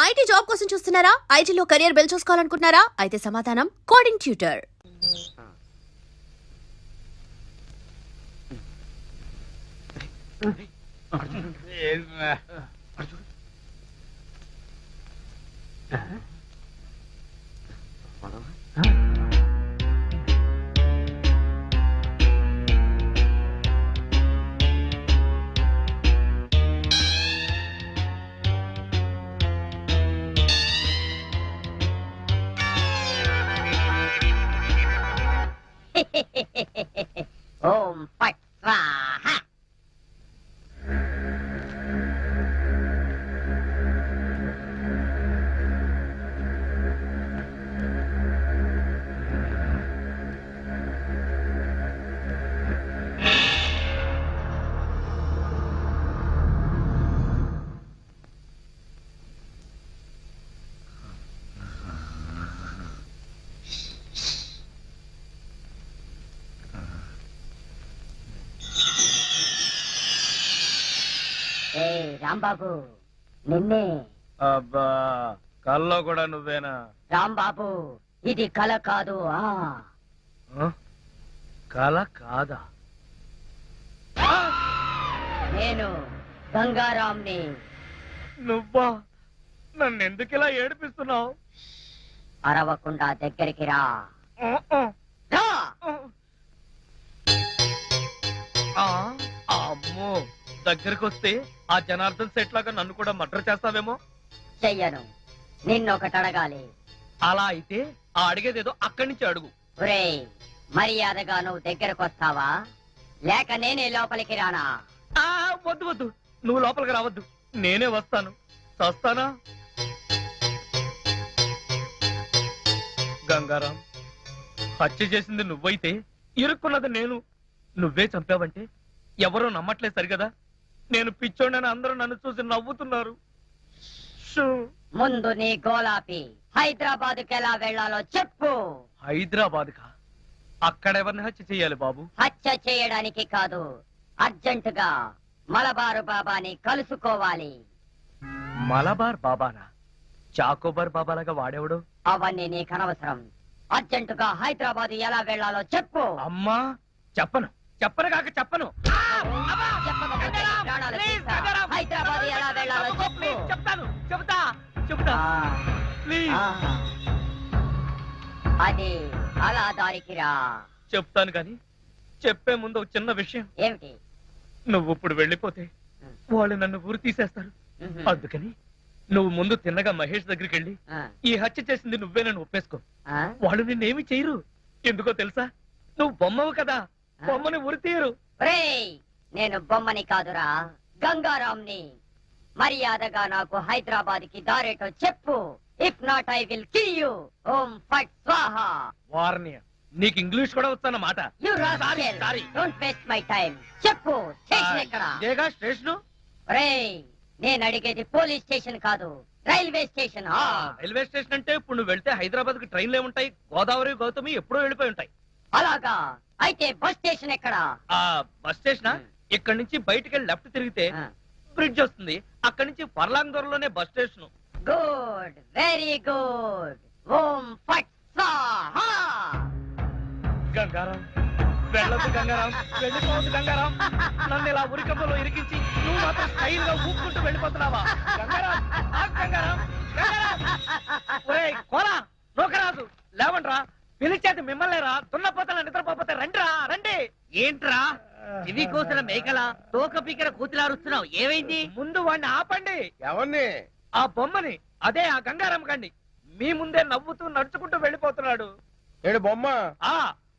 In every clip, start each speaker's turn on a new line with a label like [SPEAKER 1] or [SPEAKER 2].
[SPEAKER 1] IT job కోసం చూస్తున్నారా? ఐటీలో కెరియర్ బిల్డ్ చూసుకోవాలనుకుంటున్నారా? అయితే సమాధానం కోడింగ్ ట్యూటర్.
[SPEAKER 2] ఓం ఫట్ స్వాహా. రాంబాబు నిన్నే.
[SPEAKER 3] అబ్బా కల్లో కూడా నువ్వేనా?
[SPEAKER 2] రాంబాబు ఇది కల కాదు.
[SPEAKER 3] కల కాదా?
[SPEAKER 2] నేను గంగారాంని.
[SPEAKER 3] నువ్వా? నన్ను ఎందుకు ఇలా ఏడిపిస్తున్నావు?
[SPEAKER 2] అరవకుండా దగ్గరికి రా.
[SPEAKER 3] అమ్మో, దగ్గరికి వస్తే ఆ జనార్దన్ సెట్ లాగా నన్ను కూడా మర్డర్ చేస్తావేమో.
[SPEAKER 2] చెయ్యను. నిన్నొకటి అడగాలి.
[SPEAKER 3] అలా అయితే ఆ అడిగేదేదో అక్కడి నుంచి అడుగు.
[SPEAKER 2] ఒరేయ్, మర్యాదగా నువ్వు దగ్గరకు వస్తావా లేక నేనే లోపలికి రానా?
[SPEAKER 3] వద్దు వద్దు, నువ్వు లోపలికి రావద్దు, నేనే వస్తాను. చస్తానా? గంగారాం, హత్య చేసింది నువ్వైతే ఇరుక్కున్నది నేను. నువ్వే చంపావంటే ఎవరో నమ్మట్లేదు సరిగదా. నేను పిచ్చోడని అందరూ నన్ను చూసి నవ్వుతున్నారు.
[SPEAKER 2] ముందు నీ గోలాపి హైదరాబాద్కి ఎలా వెళ్లాలో చెప్పు.
[SPEAKER 3] హైదరాబాద్ కా? అక్కడ ఎవరిని హత్య చెయ్యాలి బాబు?
[SPEAKER 2] హత్య చేయడానికి కాదు, అర్జెంటుగా మలబారు బాబాని కలుసుకోవాలి.
[SPEAKER 3] మలబార్ బాబానా? చాకోబార్ బాబాలాగా వాడేవాడు?
[SPEAKER 2] అవన్నీ నీకు అనవసరం. అర్జెంటుగా హైదరాబాద్ ఎలా వెళ్లాలో చెప్పు.
[SPEAKER 3] అమ్మా చెప్పను, చెప్పను కాక చెప్పను.
[SPEAKER 2] చెప్పకపోతే నీ ప్రాణాలు తీస్తా. హైదరాబాద్ ఎలా వెళ్లాలో చెప్పు.
[SPEAKER 3] చెప్తాను, చెబుతా చెబుతా. ప్లీజ్
[SPEAKER 2] అది అలా దారికి రా.
[SPEAKER 3] చెప్తాను కాని చెప్పే ముందు ఒక చిన్న విషయం.
[SPEAKER 2] ఏమిటి?
[SPEAKER 3] నువ్వు ఇప్పుడు వెళ్ళిపోతే వాళ్ళు నన్ను ఊరు తీసేస్తారు. అందుకని నువ్వు ముందు తిన్నగా మహేష్ దగ్గరికి వెళ్ళి ఈ హత్య చేసింది నువ్వేనని ఒప్పేసుకో. వాళ్ళు నిన్నేమి చేయరు. ఎందుకో తెలుసా? నువ్వు బొమ్మవు కదా, బొమ్మని ఉరి తీయరు.
[SPEAKER 2] నేను బొమ్మని కాదురా, గంగారాంని. మర్యాదగా నాకు హైదరాబాద్ కి దారేటో చెప్పు. If not I will kill you. ఓం ఫట్ స్వాహా.
[SPEAKER 3] వార్నియ, నీకు ఇంగ్లీష్ కూడా వస్తానమాట.
[SPEAKER 2] You rascal, don't waste my time. చెప్పు, స్టేషన్ ఎక్కడ?
[SPEAKER 3] ఇదేగా స్టేషను.
[SPEAKER 2] నేను అడిగేది పోలీస్ స్టేషన్ కాదు, రైల్వే స్టేషన్.
[SPEAKER 3] రైల్వే స్టేషన్ అంటే ఇప్పుడు నువ్వు వెళ్తే హైదరాబాద్ కి ట్రైన్లు ఏముంటాయి? గోదావరి, గౌతమి ఎప్పుడో వెళ్ళిపోయి ఉంటాయి.
[SPEAKER 2] అలాగా? అయితే బస్ స్టేషన్ ఎక్కడ?
[SPEAKER 3] ఆ బస్ స్టేషన్ ఇక్కడి నుంచి బయటికి వెళ్ళి లెఫ్ట్ తిరిగితే బ్రిడ్జ్ వస్తుంది. అక్కడి నుంచి పర్లాంగ్ దూరంలోనే bus station.
[SPEAKER 2] Good, very good. ఓం ఫట్ స్వాహా.
[SPEAKER 3] గంగారాం వెళ్ళదు, గంగారాం వెళ్ళిపోవద్దు. గంగారాం, నన్ను ఇలా ఉరికంపలో ఇరికించి నువ్వు మాత్రం స్టైల్ గా ఊపుకుంటూ వెళ్ళిపోతున్నావా? గంగారాం, గంగారాం, గంగారాం. ఒరేయ్ కోలా, నోకరాజు, లేవండ్రా. పిలిచేది మిమ్మల్నేరా, దున్నపోతల నిద్రపోతే రండిరా, రండి.
[SPEAKER 4] ఏంట్రా ఇవి కోసిన మేకల తోక పీకర కూతులారుస్తున్నావు? ఏమైంది?
[SPEAKER 3] ముందు వాడిని ఆపండి.
[SPEAKER 5] ఎవరిని?
[SPEAKER 3] ఆ బొమ్మని, అదే ఆ గంగారాం కండి. మీ ముందే నవ్వుతూ నడుచుకుంటూ వెళ్ళిపోతున్నాడు.
[SPEAKER 5] ఏడు బొమ్మ
[SPEAKER 3] ఆ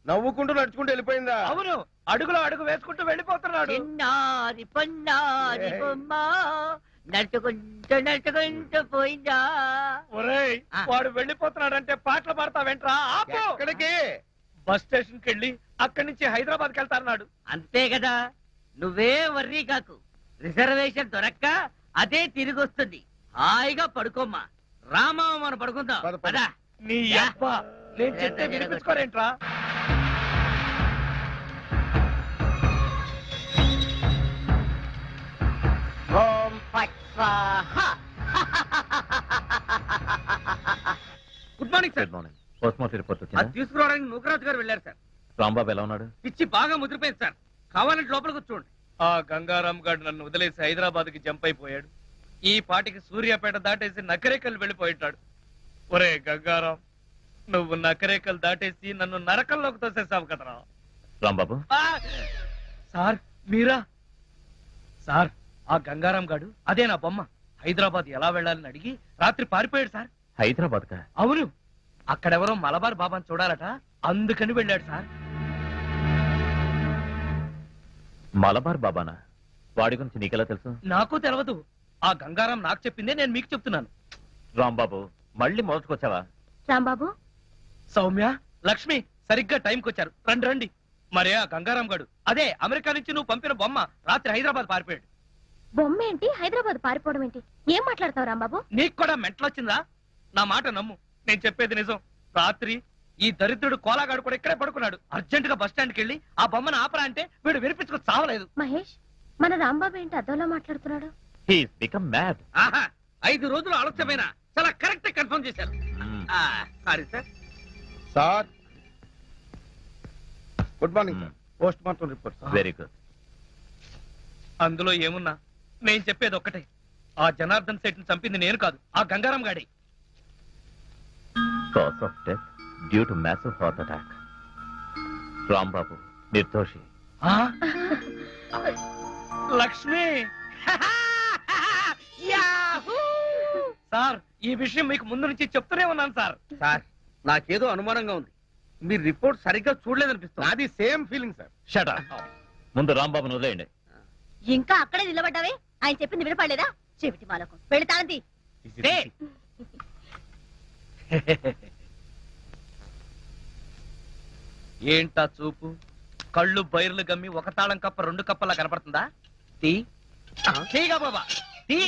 [SPEAKER 5] నవ్వుకుంటూ నడుచుకుంటూ వెళ్ళిపోయిందా?
[SPEAKER 3] అవును, అడుగులో అడుగు వేసుకుంటూ వెళ్ళిపోతున్నాడు.
[SPEAKER 4] చిన్నారి పొన్నారి బొమ్మ నడుచుకుంటూ నడుచుకుంటూ పోయిందా?
[SPEAKER 3] ఒరేయ్, వాడు వెళ్ళిపోతున్నాడంటే పాటలు పాడతా వెంట్రా. ఆపు.
[SPEAKER 5] ఎక్కడికి?
[SPEAKER 3] బస్ స్టేషన్ కి వెళ్ళి అక్కడి నుంచి హైదరాబాద్ కి వెళ్తారన్నాడు.
[SPEAKER 4] అంతే కదా, నువ్వే వర్రీ కాకు. రిజర్వేషన్ దొరక్క అదే తిరిగి వస్తుంది. హాయిగా పడుకోమ్మా. రామా, మనం పడుకుందాం.
[SPEAKER 5] పద, పద.
[SPEAKER 4] పద.
[SPEAKER 3] నీ అబ్బ, నేను చెప్తే వినిపించుకోరేంట్రా?
[SPEAKER 2] ఓం ఫట్ స్వాహా.
[SPEAKER 4] Morning sir.
[SPEAKER 6] Good morning. Post mortem report
[SPEAKER 4] అది
[SPEAKER 6] వచ్చిందా?
[SPEAKER 4] తీసుకురావడానికి నూకరాజు గారు వెళ్ళారు సార్.
[SPEAKER 6] రాంబాబు ఎలా ఉన్నాడు?
[SPEAKER 4] పిచ్చి బాగా ముదిరిపోయింది సార్. కావాలంటే లోపలికి చూడండి.
[SPEAKER 3] ఆ గంగారాం గారు నన్ను వదిలేసి హైదరాబాద్ కి జంప్ అయిపోయాడు. ఈ పాటికి సూర్యాపేట దాటేసి నకరేకల్ వెళ్ళిపోయింటాడు. ఒరే గంగారాం, నువ్వు నకరేకల్ దాటేసి నన్ను నరకంలోకి తోసేసావు కదరా.
[SPEAKER 6] రాంబాబు,
[SPEAKER 3] ఆ! సార్ మీరా? సార్, ఆ గంగారాం గాడు అదే నా బొమ్మ. హైదరాబాద్ ఎలా వెళ్ళాలని అడిగి రాత్రి పారిపోయాడు సార్.
[SPEAKER 6] హైదరాబాద్ కా?
[SPEAKER 3] అవును, అక్కడెవరో మలబార్ బాబాని చూడాలట, అందుకని వెళ్ళాడు సార్.
[SPEAKER 6] మలబార్ బాబానా? వాడి గురించి నీకెలా తెలుసు?
[SPEAKER 3] నాకు తెలియదు. ఆ గంగారాం నాకు చెప్పిందే నేను మీకు చెప్తున్నాను.
[SPEAKER 6] రాంబాబు, మళ్ళీ మొదటికొచ్చావా?
[SPEAKER 1] రాంబాబు,
[SPEAKER 3] సౌమ్య, లక్ష్మి సరిగ్గా టైంకి వచ్చారు. రండి రండి. మరే ఆ గంగారాం గాడు అదే అమెరికా నుంచి నువ్వు పంపిన బొమ్మ రాత్రి హైదరాబాద్ పారిపోయాడు.
[SPEAKER 1] బొమ్మ ఏంటి? హైదరాబాద్ పారిపోవడం ఏంటి? ఏం మాట్లాడతావు రాంబాబు?
[SPEAKER 3] నీకు కూడా మెంటలొచ్చిందా? నా మాట నమ్ము, నేను చెప్పేది నిజం. రాత్రి ఈ దరిద్రుడు కోలాగాడు కూడా ఇక్కడే పడుకున్నాడు. అర్జెంట్ గా బస్ స్టాండ్కి వెళ్ళి ఆ బొమ్మను ఆపరా అంటే వీడు వినిపించుకు చావలేదు.
[SPEAKER 1] మహేష్, మన రాంబాబు ఏంటి అదోలా మాట్లాడుతున్నాడు?
[SPEAKER 6] He's become mad.
[SPEAKER 4] ఆహా, 5 రోజులు ఆలస్యమైన చాలా కరెక్ట్ కన్ఫర్మ్ చేశారు. Sorry sir.
[SPEAKER 5] Sir good morning sir. Post mortem report.
[SPEAKER 6] Very good.
[SPEAKER 3] అందులో ఏమున్నా నేను చెప్పేది ఒక్కటే, ఆ జనార్దన్ శెట్టిని చంపింది నేను కాదు, ఆ గంగారాం గాడి.
[SPEAKER 6] Cause of death due to massive heart attack. Rambabu నిర్దోషి.
[SPEAKER 3] లక్ష్మి, సార్ ఈ విషయం మీకు ముందు నుంచి చెప్తూనే ఉన్నాను సార్.
[SPEAKER 4] సార్, నాకేదో అనుమానంగా ఉంది. మీరు రిపోర్ట్ సరిగ్గా చూడలేదనిపిస్తుంది.
[SPEAKER 5] నాది same feeling sir.
[SPEAKER 6] Shut up. ముందు రాంబాబును వదిలేయండి.
[SPEAKER 1] ఇంకా అక్కడే నిలబడ్డావే? ఆయన చెప్పింది వినపడలేదా? చెవిటి మాలకు వెళతాంది.
[SPEAKER 3] ఏంటా చూపు? కళ్ళు బైర్లు గమ్మి ఒక తాళం కప్ప 2 కప్పలా కనపడుతుందా? తీ తీగా బాబా, తీ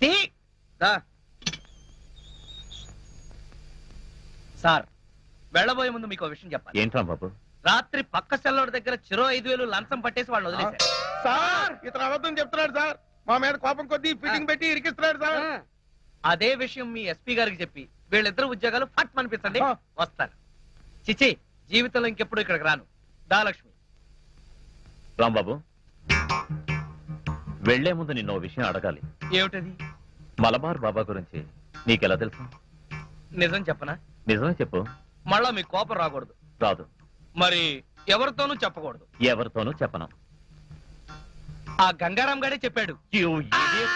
[SPEAKER 3] తీ. సార్, వెళ్ళబోయే ముందు మీకు విషయం చెప్పాలి.
[SPEAKER 6] ఏంటి రాంబాబు?
[SPEAKER 3] రాత్రి పక్క సెల్లోడి దగ్గర చెరో 5,000 లంచం పట్టేసి వాళ్ళని వదిలేశారు.
[SPEAKER 5] సార్ ఇతను అబద్ధం చెప్తున్నాడు సార్. మా మీద కోపం కొద్దీ ఫిట్టింగ్ పెట్టి ఇరికిస్తున్నాడు సార్.
[SPEAKER 3] అదే విషయం మీ ఎస్పీ గారికి చెప్పి వీళ్ళిద్దరు ఉద్యోగాలు ఫట్ అనిపించండి,
[SPEAKER 5] ఆ.
[SPEAKER 3] వస్తారు. చిచి, జీవితంలో ఇంకెప్పుడు ఇక్కడికి రాను. దా లక్ష్మి.
[SPEAKER 6] రాంబాబు, వెళ్లే ముందు నిన్న ఓ విషయం అడగాలి.
[SPEAKER 3] ఏమిటది?
[SPEAKER 6] మలబార్ బాబా గురించి నీకెలా తెలుసు?
[SPEAKER 3] నిజం చెప్పనా?
[SPEAKER 6] నిజమే చెప్పు.
[SPEAKER 3] మళ్ళా మీ కోపం రాకూడదు.
[SPEAKER 6] రాదు.
[SPEAKER 3] మరి ఎవరితోనూ చెప్పకూడదు.
[SPEAKER 6] ఎవరితోనూ చెప్పను.
[SPEAKER 3] ఆ గంగారాం గారే చెప్పాడు.
[SPEAKER 6] You idiot.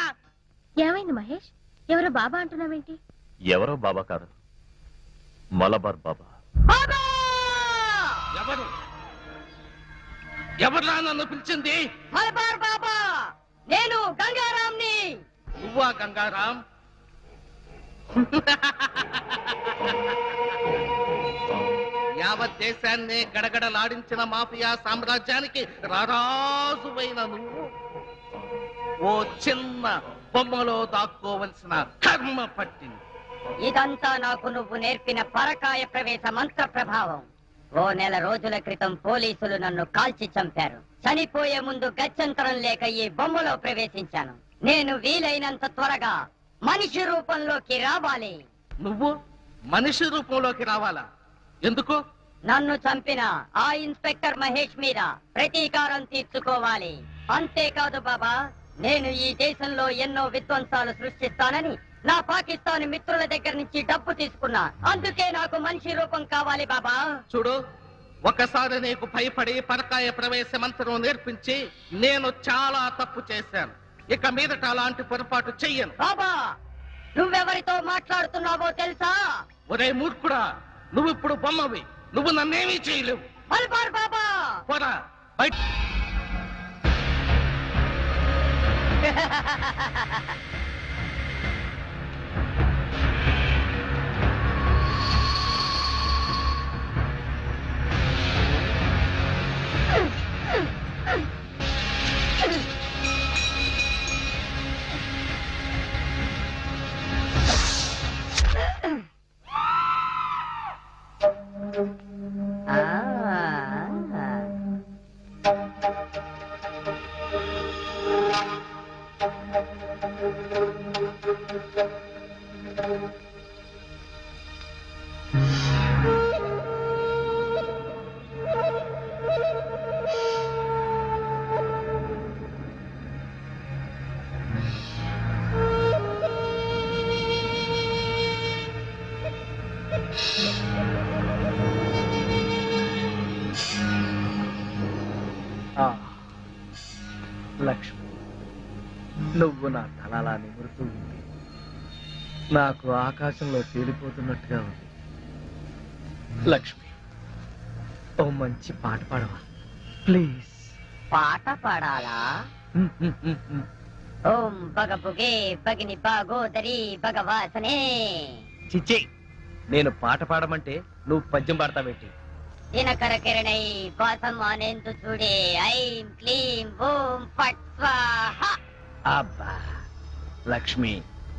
[SPEAKER 1] ఏమైంది మహేష్? ఎవరో బాబా అంటున్నావేంటి?
[SPEAKER 6] ఎవరో బాబా కాదు, మలబార్ బాబా.
[SPEAKER 4] ఎవరు ఎవరా నన్ను పిలిచింది?
[SPEAKER 2] మలబార్ బాబా, నేను గంగారాంని.
[SPEAKER 4] నువ్వా గంగారాం? యావత్ దేశాన్ని గడగడలాడించిన మాఫియా సామ్రాజ్యానికి రారాజువైన నువ్వు ఓ చిన్న బొమ్మలో దాక్కోవలసిన కర్మ పట్టింది.
[SPEAKER 2] ఇదంతా నాకు నువ్వు నేర్పిన పరకాయ ప్రవేశ మంత్ర ప్రభావం. ఓ 1 నెల రోజుల క్రితం పోలీసులు నన్ను కాల్చి చంపారు. చనిపోయే ముందు గత్యంతరం లేక ఈ బొమ్మలో ప్రవేశించాను. నేను వీలైనంత త్వరగా మనిషి రూపంలోకి రావాలి.
[SPEAKER 4] నువ్వు మనిషి రూపంలోకి రావాలా? ఎందుకు?
[SPEAKER 2] నన్ను చంపిన ఆ ఇన్స్పెక్టర్ మహేష్ మీద ప్రతీకారం తీర్చుకోవాలి. అంతేకాదు బాబా, నేను ఈ దేశంలో ఎన్నో విధ్వంసాలు సృష్టిస్తానని నా పాకిస్తాన్ మిత్రుల దగ్గర నుంచి డబ్బు తీసుకున్నా. అందుకే నాకు మనిషి రూపం కావాలి బాబా.
[SPEAKER 4] చూడు, ఒకసారి నీకు భయపడి పరకాయ ప్రవేశ మంత్రం నేర్పించి నేను చాలా తప్పు చేశాను. ఇక మీదట అలాంటి పొరపాటు చెయ్యను.
[SPEAKER 2] బాబా, నువ్వెవరితో మాట్లాడుతున్నావో తెలుసా?
[SPEAKER 4] ఒరే మూర్ఖుడా, నువ్వు ఇప్పుడు బొమ్మవి. నువ్వు నన్నేమీ చేయలేవు.
[SPEAKER 2] మల్బార్ బాబా,
[SPEAKER 4] పోరా బయట.
[SPEAKER 3] లక్ష్మి, నువ్వు నా తలలా నిమురుతూ ఉంది. నాకు ఆకాశంలో తేలిపోతున్నట్టుగా ఉంది. లక్ష్మి, ఓ మంచి పాట పాడవా ప్లీజ్?
[SPEAKER 2] పాట పాడాలా? ఓం బగబుగే బగిని బాగోదరి భగవాసనే.
[SPEAKER 3] చిచ్చి, నేను పాట పాడమంటే నువ్వు పద్యం పాడతావేంటి?
[SPEAKER 2] దినకర కిరణై వాసం అనేందు చూడే ఐం క్లీం ఓం ఫట్ స్వాహ.
[SPEAKER 3] అబ్బా లక్ష్మి,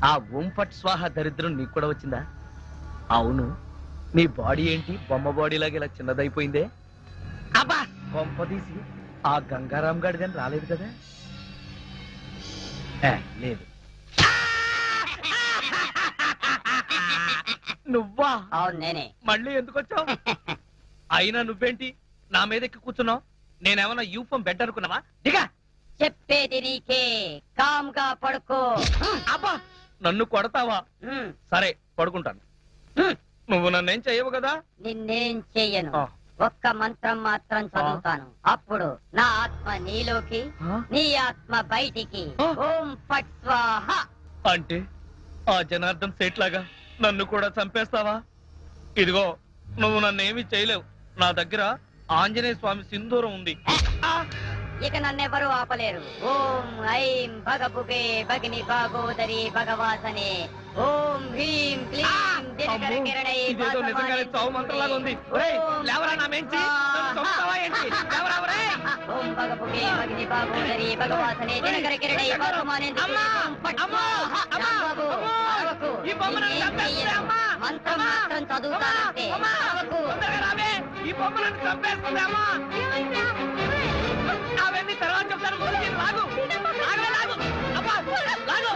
[SPEAKER 3] ఆ ఓం ఫట్ స్వాహ దరిద్రం నీకు కూడా వచ్చిందా? అవును, నీ బాడీ ఏంటి బొమ్మ బాడీ లాగా ఇలా చిన్నదైపోయిందే? అబ్బా బొమ్మ తీసి ఆ గంగారాం గాడి కానీ రాలేదు కదా? లేదు. నువ్వా?
[SPEAKER 2] అవును నేనే.
[SPEAKER 3] మళ్ళీ ఎందుకు వచ్చావు? అయినా నువ్వేంటి నా మీద ఎక్కి కూర్చున్నావు? నేనేమన్నా యూఫం బెడ్ అనుకున్నావా? దిగా.
[SPEAKER 2] చెప్పేది నీకే, కామ్గా పడుకో.
[SPEAKER 3] అబ్బా నన్ను కొడతావా? సరే పడుకుంటాను. నువ్వు నన్నేం చెయ్యవు కదా?
[SPEAKER 2] నిన్నేం చెయ్యను.
[SPEAKER 3] ఆ.
[SPEAKER 2] ఒక్క మంత్రం మాత్రం చదువుతాను. అప్పుడు నా ఆత్మ నీలోకి,
[SPEAKER 3] ఆ?
[SPEAKER 2] నీ ఆత్మ బయటికి.
[SPEAKER 3] ఆ.
[SPEAKER 2] ఓం ఫట్ స్వాహ.
[SPEAKER 3] అంటే ఆ జనార్దన్ సేట్ లాగా నన్ను కూడా చంపేస్తావా? ఇదిగో, నువ్వు నన్నేమీ చేయలేవు. నా దగ్గర ఆంజనేయ స్వామి సింధూరం ఉంది.
[SPEAKER 2] ఇక నన్నెవరూ ఆపలేరు. ఓం ఐం భగబుగే భగిని భాగోదరి భగవాసనే. ఓం హ్రీం క్లీం దినకర
[SPEAKER 3] అమ్మో,
[SPEAKER 2] కిరణై
[SPEAKER 3] ఇదేదో నిజంగానే చావు మంత్రంలాగా ఉంది. ఒరేయ్, లేవరా నా మెంచి. నన్ను చంపుతావా ఏంటి? లేవరా ఒరేయ్.
[SPEAKER 2] ఓం భగబుగే భగిని భాగోదరి భగవాసనే దినకర కిరణై వాసమానేందు
[SPEAKER 3] అమ్మా! అమ్మా! అమ్మా!
[SPEAKER 2] రాంబాబు,
[SPEAKER 3] అమ్మా!
[SPEAKER 2] అరవకు.
[SPEAKER 3] ఈ బొమ్మను
[SPEAKER 2] నిన్నేం
[SPEAKER 3] చంపేస్తుంది,
[SPEAKER 2] చెయ్యను.
[SPEAKER 3] అమ్మా!
[SPEAKER 2] మంత్రం
[SPEAKER 3] అమ్మా!
[SPEAKER 2] మాత్రం చదువుతానంతే.
[SPEAKER 3] అమ్మా!
[SPEAKER 2] అరవకు.
[SPEAKER 3] తొందరగా రావే. ఈ బొమ్మ నన్ను చంపేస్తుంది, అమ్మా. అవన్నీ తర్వాత చెప్తాను. ముందు నేను లాగు. లాగే, లాగు. అబ్బా, లాగు.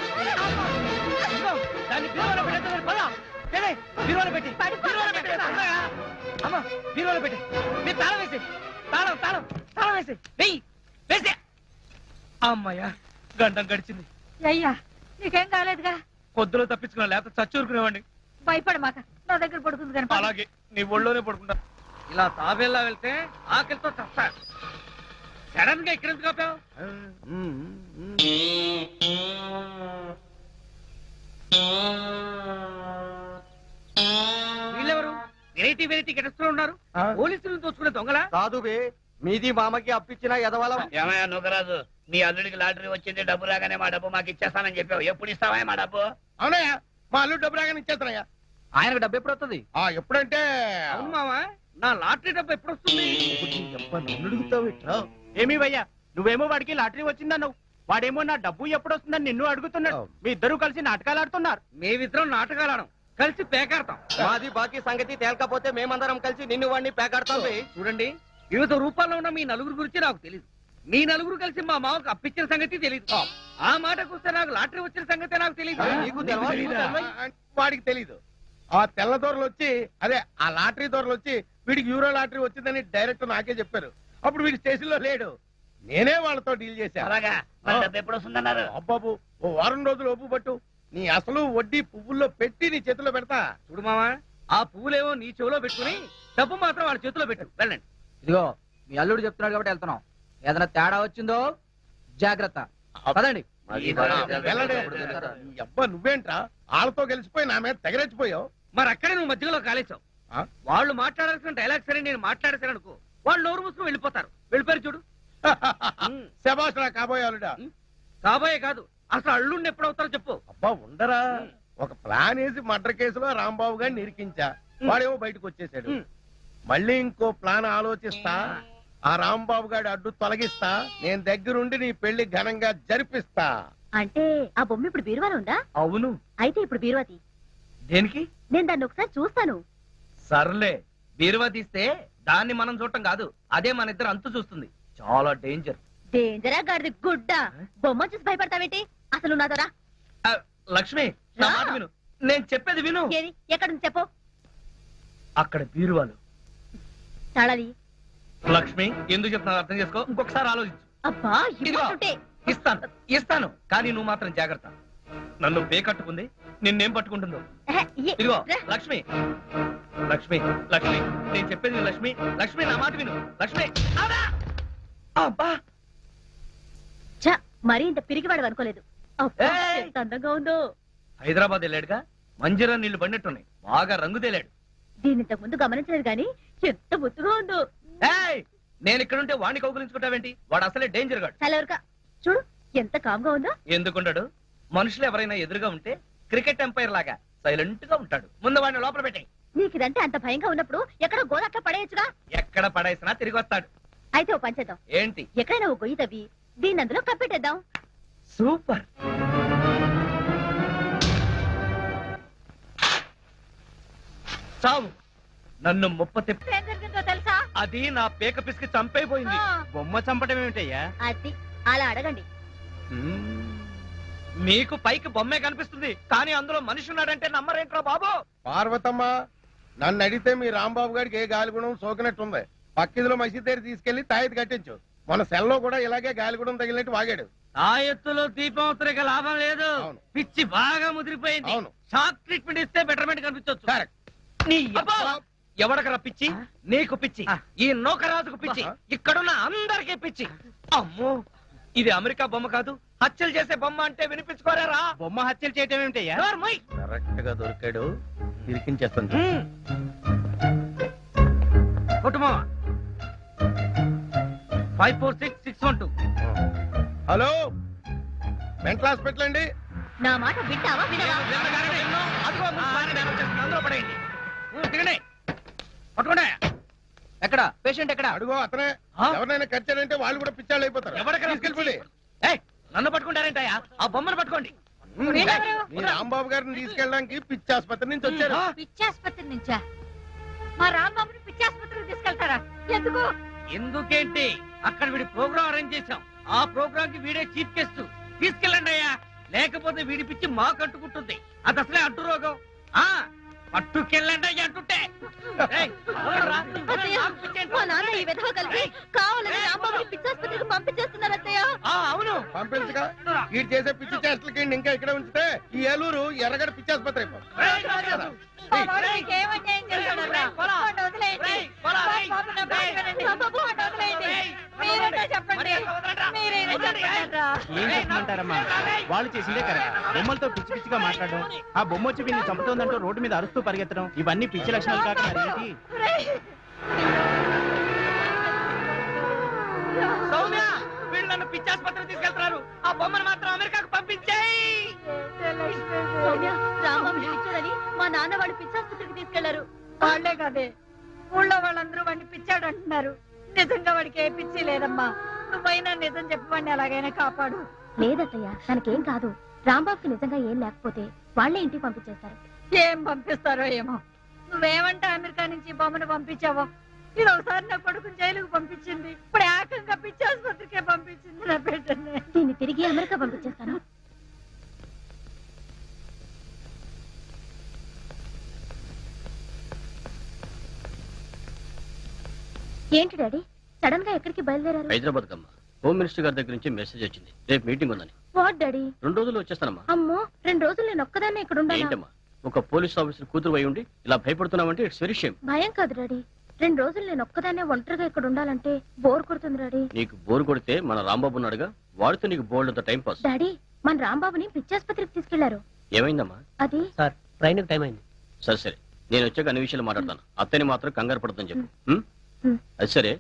[SPEAKER 3] అమ్మా. ఇదిగో, దాన్ని బీరువాలో పెట్టేద్దామని పద. ఏలే, బీరువాలో పెట్టి. బీరువాలో పెట్టి, తొందరగా. అమ్మా, బీరువాలో పెట్టి. నీ తాళం వేసి. తాళం వేసి. వెయ్యి. వేసి. అమ్మయ్యా, గంటం గడిచింది.
[SPEAKER 7] అయ్యా నీకేం కాలేదుగా?
[SPEAKER 3] పొద్దులో తప్పించుకున్నా, లేకపోతే చచ్చూరుకునేవాడిని.
[SPEAKER 7] భయపడమాక, నా దగ్గర పడుకుంది కనుక.
[SPEAKER 3] అలాగే నీ ఒళ్ళోనే పడుకుంటా. ఇలా తాబేలా వెళ్తే ఆకలితో చస్తా. సడన్ గా ఇక్కడ ఎందుకు ఆపావు? వీళ్ళెవరు? వెరైటీ గెటస్లో ఉన్నారు. పోలీసులను దోచుకునే దొంగలా?
[SPEAKER 5] కాదువే, మీది మామకి అప్పించిన ఎదవలం.
[SPEAKER 4] ఏమయ్యా నువ్వురాజు, మీ అల్లుడికి లాటరీ వచ్చింది, డబ్బు రాగానే మా డబ్బు మాకు ఇచ్చేస్తానని చెప్పావు. ఎప్పుడు ఇస్తావా మా డబ్బు?
[SPEAKER 5] అవునయ్యా, మా అల్లుడు డబ్బు రాగానే ఇచ్చేస్తానయ్యా.
[SPEAKER 3] ఆయనకు డబ్బు ఎప్పుడు వస్తుంది?
[SPEAKER 5] ఎప్పుడంటే
[SPEAKER 4] అవును మావా, నా లాటరీ డబ్బు ఎప్పుడు వస్తుంది?
[SPEAKER 8] ఏమీ భయ్యా, నువ్వేమో వాడికి లాటరీ వచ్చిందన్నావు, వాడేమో నా డబ్బు ఎప్పుడు వస్తుందని నిన్ను అడుగుతున్నాడు. మీ ఇద్దరు కలిసి నాటకాలు ఆడుతున్నారు.
[SPEAKER 4] మేమిద్దరం నాటకాలు ఆడం, కలిసి పేకాడతాం.
[SPEAKER 5] మాది బాకీ సంగతి తేలకపోతే మేమందరం కలిసి నిన్ను వాడిని పేకాడతాం.
[SPEAKER 4] చూడండి, వివిధ రూపాల్లో ఉన్న మీ నలుగురు గురించి నాకు తెలియదు. మీ నలుగురు కలిసి మా మామకు అప్పించిన సంగతి తెలియదు. ఆ మాటకు వస్తే నాకు లాటరీ వచ్చిన సంగతి నాకు తెలియదు.
[SPEAKER 5] నీకు తెలవదా? వాడికి తెలీదు. ఆ తెల్ల దొరలు వచ్చి, అదే ఆ లాటరీ దొరలు వచ్చి వీడికి యూరో లాటరీ వచ్చిందని డైరెక్ట్ నాకే చెప్పారు. అప్పుడు వీడి స్టేషన్ లో లేడు, నేనే వాళ్ళతో డీల్ చేశాను.
[SPEAKER 4] అలాగా, మరి డబ్బు ఎప్పుడు వస్తుందన్నారు?
[SPEAKER 5] అబ్బాబు, ఓ వారం రోజులు ఒప్పు పట్టు, నీ అసలు వడ్డీ పువ్వుల్లో పెట్టి నీ చేతిలో పెడతా.
[SPEAKER 4] చూడు మావా, ఆ పువ్వులేమో నీ చెవిలో పెట్టుకుని డబ్బు మాత్రం వాళ్ళ చేతిలో పెట్టు. వెళ్ళండి.
[SPEAKER 3] ఇదిగో, మీ అల్లుడు చెప్తున్నాడు కాబట్టి వెళ్తున్నాం. ఏదైనా తేడా వచ్చిందో జాగ్రత్త. పదండి.
[SPEAKER 5] వెళ్ళండి. ఈ అబ్బా నువ్వేంట్రా వాళ్ళతో గెలిచిపోయి నా మీద తెగరెచ్చిపోయావు.
[SPEAKER 4] మరి అక్కడే నువ్వు మధ్యలో కాలేసావు.
[SPEAKER 5] ఆ?
[SPEAKER 4] వాళ్ళు మాట్లాడాల్సిన డైలాగ్ సరే నేను మాట్లాడేశాను అనుకో, వాళ్ళు నోరు మూసుకుని వెళ్ళిపోతారు. వెళ్ళిపోయారు చూడు.
[SPEAKER 5] శభాష్ రా కాబోయే అల్లుడా.
[SPEAKER 4] కాబోయే కాదు, అసలు అల్లుడిని ఎప్పుడవుతారో చెప్పు.
[SPEAKER 5] అబ్బా ఉండరా, ఒక ప్లాన్ వేసి మర్డర్ కేసులో రాంబాబు గారిని ఇరికించా, వాడేమో బయటకు వచ్చేసాడు. మళ్ళీ ఇంకో ప్లాన్ ఆలోచిస్తా, ఆ రాంబాబు గారి అడ్డు తొలగిస్తా, నేను దగ్గరుండి నీ పెళ్లి ఘనంగా జరిపిస్తా.
[SPEAKER 1] అంటే ఆ బొమ్మ ఇప్పుడు బీరువాలో ఉందా?
[SPEAKER 3] అవును.
[SPEAKER 1] అయితే ఇప్పుడు బీరువాతి,
[SPEAKER 3] దేనికి?
[SPEAKER 1] నేను దాన్ని ఒకసారి చూస్తాను.
[SPEAKER 3] సర్లే, బీరువా తీస్తే దాన్ని మనం చూడటం కాదు, అదే మన ఇద్దరు అంతు చూస్తుంది. చాలా డేంజర్.
[SPEAKER 1] డేంజరా గాడిది గుడ్డ, బొమ్మ చూసి భయపడతావేంటి? అసలు నాతో రా.
[SPEAKER 3] లక్ష్మి, నా మాట విను, నేను చెప్పేది విను.
[SPEAKER 1] ఏది ఎక్కడుంది చెప్పు.
[SPEAKER 3] అక్కడ బీరువాలు.
[SPEAKER 1] తాళాలి.
[SPEAKER 3] లక్ష్మి, ఎందుకు చెప్తున్నా అర్థం చేసుకో, ఇంకొకసారి ఆలోచించు.
[SPEAKER 1] అబ్బా
[SPEAKER 3] ఇదిగో,
[SPEAKER 1] ఇవ్వకుంటే.
[SPEAKER 3] ఇస్తాను కానీ నువ్వు మాత్రం జాగ్రత్త. నన్ను కట్టుకుంది, నిన్నేం పట్టుకుంటుందో.
[SPEAKER 1] ఎహె,
[SPEAKER 3] ఇదిగో
[SPEAKER 1] రా.
[SPEAKER 3] లక్ష్మి, లక్ష్మి, లక్ష్మి, నేను చెప్పేది విను. లక్ష్మి, లక్ష్మి, నా మాట విను. లక్ష్మి, అబ్బా!
[SPEAKER 1] ఛ,
[SPEAKER 7] మరీ ఇంత పిరిగివాడు అనుకోలేదు అబ్బా,
[SPEAKER 4] ఏయ్!
[SPEAKER 7] ఎంత అందంగా ఉందో.
[SPEAKER 4] హైదరాబాద్ వెళ్ళాడుగా మంజీరా నీళ్లు పడినట్టున్నాయి బాగా రంగు తేలాడు.
[SPEAKER 7] దీన్ని ఇంతకు ముందు గమనించలేదు గాని ఎంత ముద్దుగా ఉందో.
[SPEAKER 4] ఏయ్! నేను ఇక్కడ ఉంటే వాడిని కౌగులించుకుంటావేంటి? వాడు అసలే డేంజర్ గాడు.
[SPEAKER 7] చలవరక చూడు ఎంత కామ్గా ఉందో.
[SPEAKER 4] ఎందుకుంటాడు? మనుషులు ఎవరైనా ఎదురుగా ఉంటే క్రికెట్ ఎంపైర్ లాగా సైలెంట్ గా ఉంటాడు. ముందు వాడిని లోపల పెట్టాయి.
[SPEAKER 7] నీకు ఇదంటే అంత భయంగా ఉన్నప్పుడు ఎక్కడో గోదాట్లో పడేయచ్చుగా.
[SPEAKER 4] ఎక్కడ పడేసినా తిరిగి వస్తాడు.
[SPEAKER 7] అయితే ఓ పంచేద్దాం,
[SPEAKER 4] ఏంటి?
[SPEAKER 7] ఎక్కడైనా ఓ గొయ్యి తవ్వి దీన్ని అందులో కప్పెట్టేద్దాం.
[SPEAKER 4] సూపర్. చావు. నన్ను ముప్పతిప్పి
[SPEAKER 7] ఏం జరిగిందో తెలుసా?
[SPEAKER 4] అది నా పేక పిసికి చంపైపోయింది.
[SPEAKER 7] ఆ,
[SPEAKER 8] బొమ్మ చంపడం ఏమిటయ్యా?
[SPEAKER 7] అది అలా అడగండి.
[SPEAKER 4] మీకు పైకి బొమ్మే కనిపిస్తుంది కానీ అందులో మనిషి ఉన్నాడంటే నమ్మరేంట్రా బాబు?
[SPEAKER 5] పార్వతమ్మ, నన్ను అడిగితే మీ రాంబాబు గారికి ఏ గాలిగుణం సోకినట్టుంది. పక్కిదిలో మసీద్ దగ్గర తీసుకెళ్లి తాయెత్తు కట్టించు. మన సెల్లో కూడా ఇలాగే గాలిగుణం తగిలినట్టు వాగాడు.
[SPEAKER 4] ఆ ఎత్తులో దీపం ఉత్తరిక లాభం లేదు.
[SPEAKER 5] అవును.
[SPEAKER 4] పిచ్చి బాగా ముదిరిపోయింది.
[SPEAKER 5] అవును.
[SPEAKER 4] షాక్ ట్రీట్మెంట్ ఇస్తే బెటర్మెంట్ కనిపించవచ్చు.
[SPEAKER 5] కరెక్ట్.
[SPEAKER 4] ఎవడకరా పిచ్చి? నీకు పిచ్చి, ఈ నౌకరాజుకు పిచ్చి, ఇక్కడున్న అందరికీ పిచ్చి. అమ్మో, ఇది అమెరికా బొమ్మ కాదు, హత్యలు చేసే బొమ్మ అంటే వినిపించుకోరారా?
[SPEAKER 8] బొమ్మ హత్యలు చేయటం ఏమిటయ్యా?
[SPEAKER 4] నోర్మై.
[SPEAKER 5] కరెక్ట్ గా దొరికాడు. ఇరికించేస్తాను.
[SPEAKER 4] కుటుంబం 546612.
[SPEAKER 5] హలో, మెంటల్ హాస్పిటల్ అండి.
[SPEAKER 7] నా మాట వింటావా వినవా?
[SPEAKER 4] అదిగో మున్సిపాలిటీ డ్యామేజ్ చేస్తుంది, అందులో పడేయండి. దిగండి, పట్టుకోండి. ఎక్కడ పేషెంట్ ఎక్కడ?
[SPEAKER 5] అడుగో అతనే.
[SPEAKER 4] ఆ?
[SPEAKER 5] ఎవరినైనా కచ్చాడంటే వాళ్ళు కూడా పిచ్చాళ్ళు అయిపోతారు.
[SPEAKER 4] ఎవరికైనా
[SPEAKER 5] తీసుకెళ్ళిపోండి.
[SPEAKER 4] ఏయ్, నన్ను పట్టుకుంటారేంటయ్యా? ఆ బొమ్మను పట్టుకోండి.
[SPEAKER 7] వీళ్ళెవరు?
[SPEAKER 5] మీ రాంబాబు గారిని తీసుకెళ్ళడానికి పిచ్చి ఆసుపత్రి నుంచి వచ్చారు.
[SPEAKER 4] ఆ?
[SPEAKER 7] పిచ్చాసుపత్రి నుంచా? మా రాంబాబుని పిచ్చాసుపత్రికి తీసుకెళ్తారా? ఎందుకు?
[SPEAKER 4] ఎందుకేంటి, అక్కడ వీడి ప్రోగ్రామ్ అరేంజ్ చేశాం. ఆ ప్రోగ్రామ్ కి వీడే చీఫ్ గెస్ట్. తీసుకెళ్ళండి అయ్యా, లేకపోతే వీడి పిచ్చి మా కట్టుకుంటుంది. అది అసలే అడ్డు రోగం. ఆ పట్టుకెళ్ళండి అయ్యా అంటుంటే. ఏయ్, వదలరా.
[SPEAKER 7] అత్తయ్య,
[SPEAKER 4] నాకు పిచ్చి ఏంటి?
[SPEAKER 7] మా నాన్న ఈ విధవ కలిసి కావాలని
[SPEAKER 4] ఏయ్,
[SPEAKER 7] రాంబాబుని పిచ్చాసుపత్రికి పంపించేస్తున్నారు అత్తయ్య.
[SPEAKER 4] ఆ, అవును.
[SPEAKER 5] పంపించగా వీడు చేసే పిచ్చి చేష్టలకి ఇంకా ఇక్కడ ఉంచితే ఈ ఏలూరు ఎర్రగడ పిచ్చి ఆసుపత్రి అయిపోతుంది.
[SPEAKER 4] ఏయ్, రాజు.
[SPEAKER 7] మా వాడు మీకు ఏం అన్యాయం చేశాడరా? వాడిని వదిలేయండి.
[SPEAKER 4] పోలా,
[SPEAKER 7] మా
[SPEAKER 4] రేయ్.
[SPEAKER 7] బాబు నా మాట వినండి. మా బాబు వాడిని వదిలేయండి. మీరేంటో చెప్పండి. మీరేంటో చెప్పండిరా.
[SPEAKER 8] ఏం చెప్పమంటారమ్మా? వాళ్ళు చేసిందే కరెక్ట్. బొమ్మలతో పిచ్చి పిచ్చిగా మాట్లాడడం, ఆ బొమ్మ వచ్చి వీళ్ళని చంపుతోందంటూ రోడ్డు మీద అరుస్తూ పరిగెత్తడం, ఇవన్నీ పిచ్చి లక్షణాలు కాక మరేంటి?
[SPEAKER 7] రేయ్.
[SPEAKER 4] సౌమ్య, వీళ్ళు నన్ను పిచ్చాసుపత్రికి తీసుకెళ్తున్నారు. ఆ బొమ్మను మాత్రం అమెరికాకు పంపించేయి.
[SPEAKER 7] సౌమ్య, రాంబాబుని పిచ్చాడని మా నాన్న వాడు పిచ్చాసుపత్రికి తీసుకెళ్లారు.
[SPEAKER 9] వాళ్లే కాదే, ఊళ్ళో వాళ్ళందరూ వాడిని పిచ్చాడు అంటున్నారు. నిజంగా వాడికి ఏ పిచ్చి లేదమ్మా. నువ్వైనా నిజం చెప్పవాడిని ఎలాగైనా కాపాడు.
[SPEAKER 7] లేదత్తయ్య, తనకేం కాదు. రాంబాబుకి నిజంగా ఏం లేకపోతే వాళ్లే ఇంటికి పంపించేస్తారు.
[SPEAKER 9] ఏం పంపిస్తారో ఏమో. నువ్వేమంటే అమెరికా నుంచి బొమ్మను పంపించావో. ఇది ఒకసారి నా కొడుకుని జైలుకు పంపించింది, ఇప్పుడు ఏకంగా పిచ్చి ఆసుపత్రికే పంపించింది నా బిడ్డని.
[SPEAKER 7] దీన్ని తిరిగి అమెరికా పంపించేస్తాను. ఏంటి డాడీ, సడన్ గా ఎక్కడికి బయలుదేరారు?
[SPEAKER 10] హైదరాబాద్ కమ్మా, హోమ్ మినిస్టర్ గారి దగ్గర నుంచి మెసేజ్ వచ్చింది. రేపు మీటింగ్ ఉందని.
[SPEAKER 7] What daddy?
[SPEAKER 10] 2 రోజుల్లో వచ్చేస్తానమ్మా.
[SPEAKER 7] అమ్మో, 2 రోజులు నేను ఒక్కదాన్నే ఇక్కడ ఉండాలా?
[SPEAKER 10] ఏంటమ్మా, ఒక పోలీస్ ఆఫీసర్ కూతురు అయి ఉండి ఇలా భయపడుతున్నావంటే ఇట్స్ వెరీ షేమ్.
[SPEAKER 7] భయం కాదు డాడీ, 2 రోజులు నేను ఒక్కదాన్నే ఒంటరిగా ఇక్కడ ఉండాలంటే బోర్ కొడుతుంది డాడీ.
[SPEAKER 10] నీకు బోరు కొడితే మన రాంబాబు ఉన్నాడుగా, వాడితో నీకు బోల్డ్ అంత టైం పాస్.
[SPEAKER 7] డాడీ, మన రాంబాబుని పిచ్చాసుపత్రికి తీసుకెళ్లారు.
[SPEAKER 10] ఏమైందమ్మా?
[SPEAKER 7] అది
[SPEAKER 3] సార్, ట్రైన్ టైం అయింది.
[SPEAKER 10] సరే సరే, నేను వచ్చాక అన్ని విషయాలు మాట్లాడతాను. అత్తని మాత్రం కంగారు పడతాను చెప్పు.
[SPEAKER 7] హ్మ్.
[SPEAKER 10] అది సరే,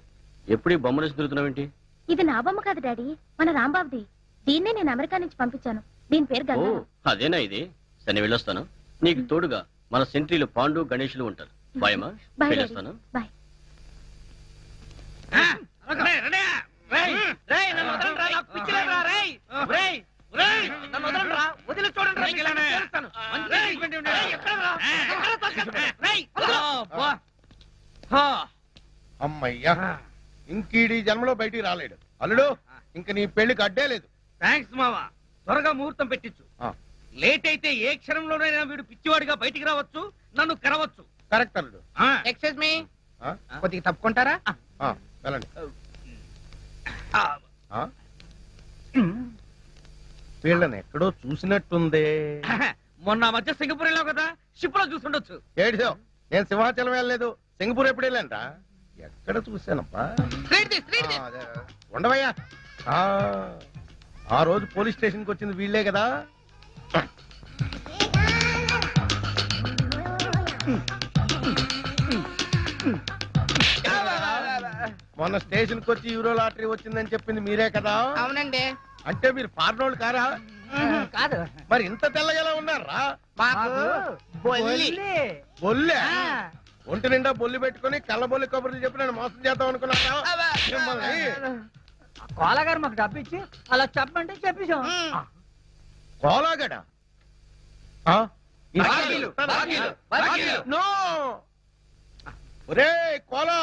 [SPEAKER 10] ఎప్పుడు ఈ బొమ్మలు తిరుగుతున్నావేంటి?
[SPEAKER 7] ఇది నా బొమ్మ కాదు డాడీ, మన రాంబాబుది. దీన్నే నేను అమెరికా నుంచి పంపించాను. దీని పేరు
[SPEAKER 10] ఓ,
[SPEAKER 7] గంగారాం.
[SPEAKER 10] అదేనా ఇది? సరే, నేను వెళ్ళొస్తాను. నీకు తోడుగా మన సెంట్రీలు పాండు గణేషులు ఉంటారు. బాయమ్మా,
[SPEAKER 7] బాయ్ డాడీ,
[SPEAKER 10] వెళ్ళొస్తాను.
[SPEAKER 7] బాయ్.
[SPEAKER 4] రేయ్, రేయ్, రేయ్, నన్ను వదలండిరా, నాకు పిచ్చి లేదురా, రేయ్. రేయ్, రేయ్, నన్ను వదలండిరా, వదిలి చూడండిరా, మీకు ఇలా చేస్తాను. మంచి ట్రీట్మెంట్ ఇవ్వండి. రేయ్, ఎక్కడరా? ఎక్కడ తోసేస్తా? రేయ్, వదలు. హా.
[SPEAKER 5] అమ్మయ్యా, ఇంకీడి జన్మలో బయటికి రాలేడు. అల్లుడు, ఇంక నీ పెళ్లికి అడ్డే లేదు.
[SPEAKER 4] థాంక్స్ మావా, త్వరగా ముహూర్తం పెట్టించు.
[SPEAKER 5] ఆ.
[SPEAKER 4] లేట్ అయితే ఏ క్షణంలోనైనా వీడు పిచ్చివాడిగా బయటికి రావచ్చు, నన్ను కరవచ్చు.
[SPEAKER 5] కరెక్ట్ అల్లుడు.
[SPEAKER 3] ఎక్స్క్యూజ్ మీ,
[SPEAKER 5] ఆ?
[SPEAKER 3] కొద్దిగా తప్పుకుంటారా?
[SPEAKER 5] ఆ, వెళ్ళండి. ఆ? వీళ్ళని ఎక్కడో చూసినట్టుందే.
[SPEAKER 4] మొన్న ఆ మధ్య సింగపూర్ వెళ్ళావు కదా, షిప్ లో చూసుండొచ్చు.
[SPEAKER 5] ఏడిసావు, నేను సింహాచలం వెళ్ళలేదు. సింగపూర్ ఎప్పుడు వెళ్ళానంట? ఎక్కడ చూశానప్పా?
[SPEAKER 3] స్ట్రీట్ ది, స్ట్రీట్ ది.
[SPEAKER 5] ఉండవయ్యా. ఆ రోజు పోలీస్ స్టేషన్ కి వచ్చింది వీళ్ళే కదా. మొన్న స్టేషన్ కి వచ్చి యూరో లాటరీ వచ్చిందని చెప్పింది మీరే కదా.
[SPEAKER 3] అవునండి.
[SPEAKER 5] అంటే మీరు ఫారినోళ్ళు కారా?
[SPEAKER 3] కాదు,
[SPEAKER 5] మరి ఇంత తెల్లగలా ఉన్నారా?
[SPEAKER 3] మాకు
[SPEAKER 5] బొల్లే ఒంటి నిండా బొల్లి పెట్టుకుని కళ్ళబొల్లి కబుర్లు చెప్పి నేను మోసం చేద్దాం అనుకున్నారా? మిమ్మల్ని
[SPEAKER 3] కోలగారు మాకు డబ్బు ఇచ్చి అలా చెప్పండి చెప్పేశాం.
[SPEAKER 5] కోలాగడ నో. ఒరే కోలా,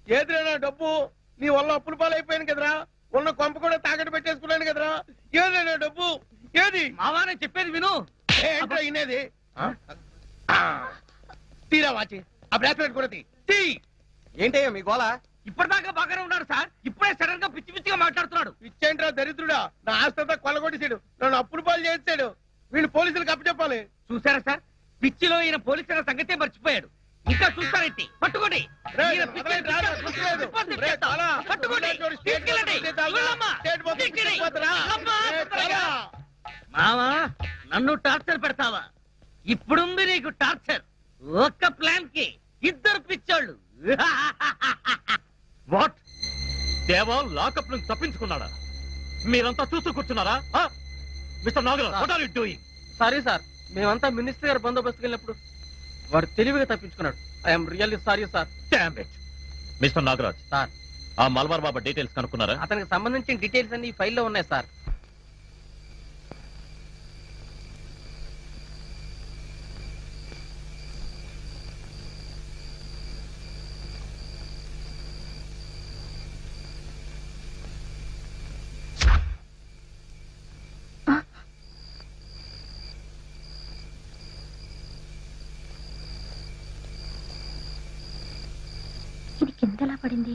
[SPEAKER 5] ఏదిరైనా డబ్బు నీ వల్ల అప్పుల పాలైపోయాను కదరా. ఉన్న కొంప కూడా తాకట్టు పెట్టేసుకున్నాను కదరా. ఏదైనా డబ్బు ఏది?
[SPEAKER 4] మావా నేను చెప్పేది విను.
[SPEAKER 5] ఏంటో ఇనేది? తీరా వాచి ఆ బ్రాస్లెట్ కూడా తీ.
[SPEAKER 3] ఏంటయ్యా మీ గోళ?
[SPEAKER 4] ఇప్పటిదాకా బాగానే ఉన్నాడు సార్, ఇప్పుడే సడన్ గా పిచ్చి పిచ్చిగా మాట్లాడుతున్నాడు.
[SPEAKER 5] ఇచ్చేంట్రా దరిద్రుడా, నా ఆస్తంతా కొల్లగొట్టేశాడు, నన్ను అప్పుల పాలు చేసాడు. వీళ్ళు పోలీసులకు అప్పచెప్పాలి.
[SPEAKER 4] చూసారా సార్, పిచ్చిలో ఈయన పోలీసుల సంగతే మర్చిపోయాడు. ఇంకా చూస్తారేంటి? పట్టుకోండి.
[SPEAKER 5] రేయ్,
[SPEAKER 4] ఈయన పిచ్చి
[SPEAKER 5] వదలండి, రారా, చూసుకోలేదు.
[SPEAKER 4] రిపోర్ట్
[SPEAKER 5] రేయ్,
[SPEAKER 4] చేస్తాం.
[SPEAKER 5] చాలా.
[SPEAKER 4] పట్టుకోండి.
[SPEAKER 5] స్టేట్
[SPEAKER 4] తీసుకెళ్ళండి. వెళ్ళమ్మా.
[SPEAKER 5] స్టేట్ మొత్తం
[SPEAKER 4] తీసుకెళ్ళి.
[SPEAKER 5] తీసుకుపోతారా?
[SPEAKER 4] వెళ్ళమ్మా.
[SPEAKER 5] రేయ్, చాలా.
[SPEAKER 4] మావా నన్ను టార్చర్ పెడతావా? ఇప్పుడుంది నీకు టార్చర్. ఒక్క ప్లాన్ కి ఇద్దరు పిచ్చోళ్ళు.
[SPEAKER 6] వాట్? దేవా లాకప్ నుంచి తప్పించుకున్నాడా? మీరంతా చూస్తూ కూర్చున్నారా? Mister Nagaraj, what are you doing?
[SPEAKER 3] Sorry sir, మేమంతా మినిస్టర్ గారు బందోబస్తుకి వెళ్ళినప్పుడు వాడు తెలివిగా తప్పించుకున్నాడు. I'm really sorry sir.
[SPEAKER 6] Damn it. Mister Nagaraj,
[SPEAKER 3] sir,
[SPEAKER 6] ఆ మల్బార్ బాబా డీటెయిల్స్ కనుక్కున్నారా?
[SPEAKER 3] అతనికి సంబంధించిన డీటెయిల్స్ అన్ని ఈ ఫైల్లో ఉన్నాయి సార్.
[SPEAKER 1] ఇది కిందలా పడింది.